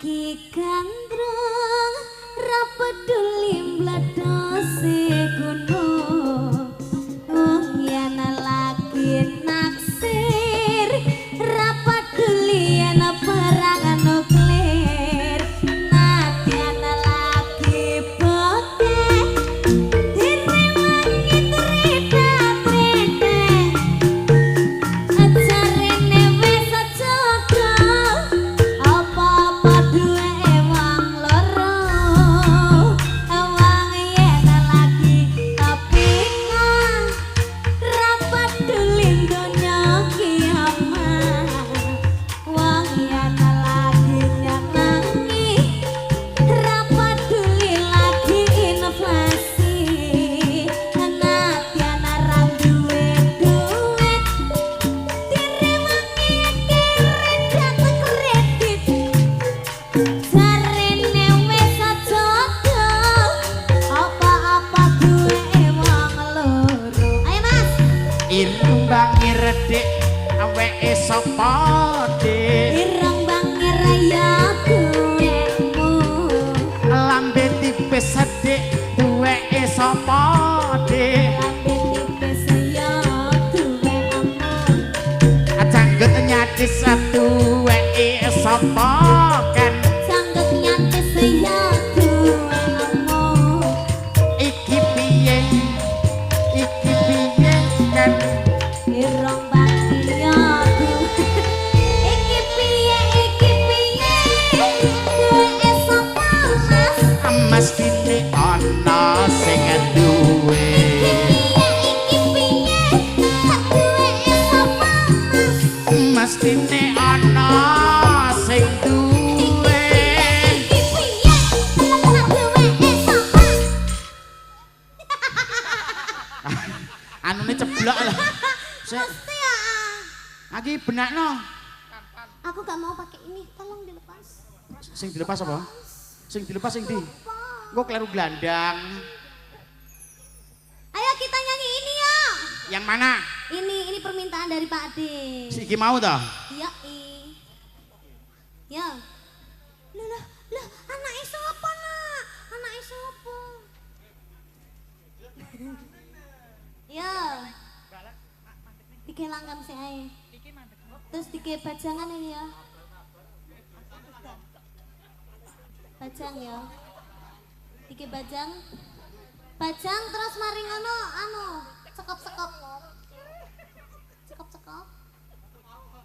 lagi gandrung ra peduli mledose gunung wong yen lagi naksir ra peduli yen perang nuklir nadyan lagi bokeh direwangi trita-trita ajarene wis aja apa-apa duwe wong loro wong yen lagi kepingan ra peduli donya kiamat wong yen lagi nyenengi ra peduli lagi inflasi nadyan ra duwe duit direwangi kredit jarene wis aja apa-apa duwe wong loro ayo mas irung bangi redek aweke sapa dik ireng bangi raya duwemu lambe tipis sedek duweke sapa dik lambe tipis ya duwe amun janggut nyatis duweke sapa kan sangget nyantis ya duwe amun iki piye kan ireng bangi ya duwe iki piye duwe sapa mas mas kini ana sing duwe iki piye duwe sapa mas mas kini ana sing duwe iki piye duwe sapa anune ceblok lah sik mesti ya iki benakno aku gak mau pakai ini tolong dilepas sing dilepas apa sing dilepas sing di engko kleru glandang ayo kita nyanyi ini ya yang mana ini permintaan dari Pak Ade si iki mau toh iya ya lah anaknya siapa nak anaknya siapa ya dike langgam sih ae terus dike bajangan ini ya bajang ya dike bajang terus mari ngono sekop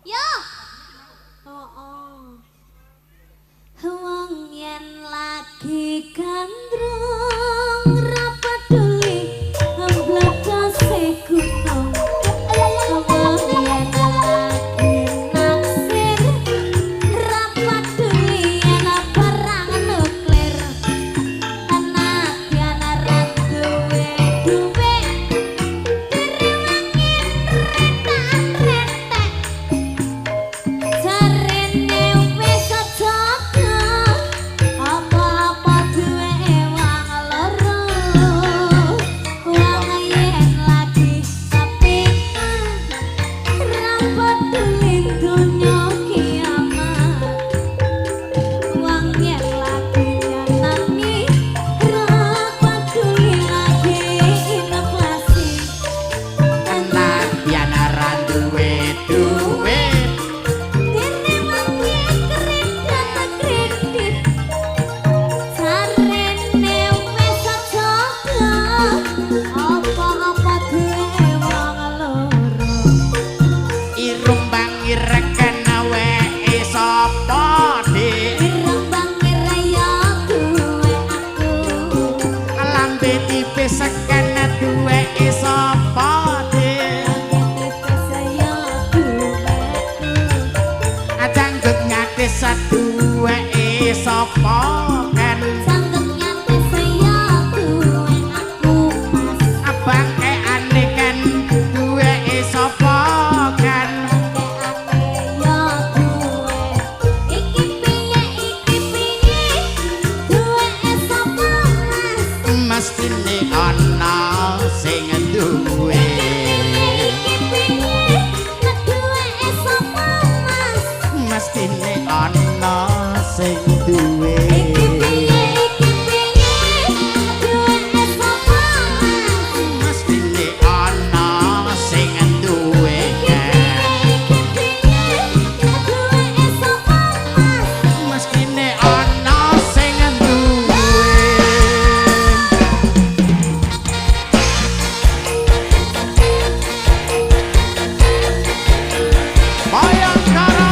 ya wong yen lagi gandrung ra peduli mledose gunung wong yen lagi naksir ra peduli yen perang nuklir nadyan ra duwe duwe direwangi retak-retak jarene wis aja apa-apa duwe wong loro wong yen lagi kepingan ra peduli donya kiamat wong yen lagi nyenengi ra peduli lagi inflasi nadyan ra duwe duit direwangi kredit jarene wis aja apa-apa duwe wong loro irung bangi reken aweke sapa dik ireng bangi raya duwe aku lambe tipis seken duweke sapa dik tipis ya duweku janggut nyatis duweke sapa kan sangget nyantis ya duwe aku mas abang ane kan duweke sapa kan ake ya duwe iki piye duwe sapa mas mestine ana sing duwe iki piye duwe sapa mas mestine ana sing duwe. Iki piye duwe sapa Mestine ana sing duwe duwe sapa mestine ana sing duwe. Bayangkara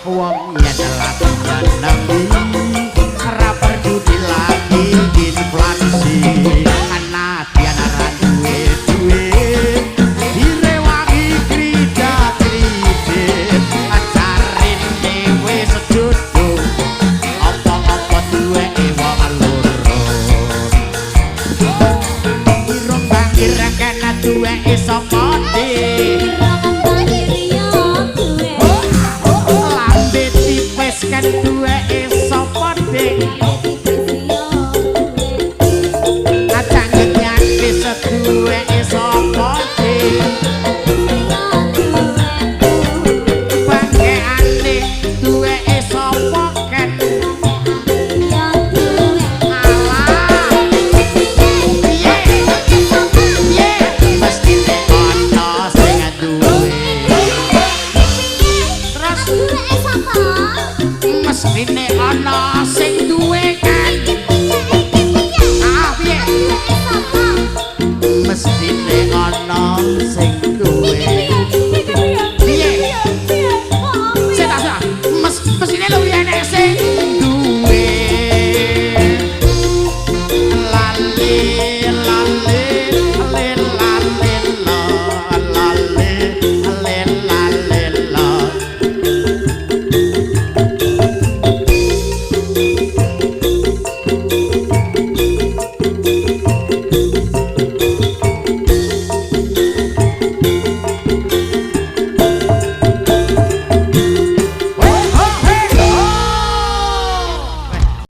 wong yen latihan nabi ora peduli lagi inflasi anadyan ora duwe duit direwangi krida-kridit ajarin dhewe sedodo apa-apa duweke wong loro irung bangir kena duweke sapa kan duweke sapa dik acang nyake seduweke sapa dik bangkeane duweke sapa kan mestine ana sing duwe terus mestine ana sing duwe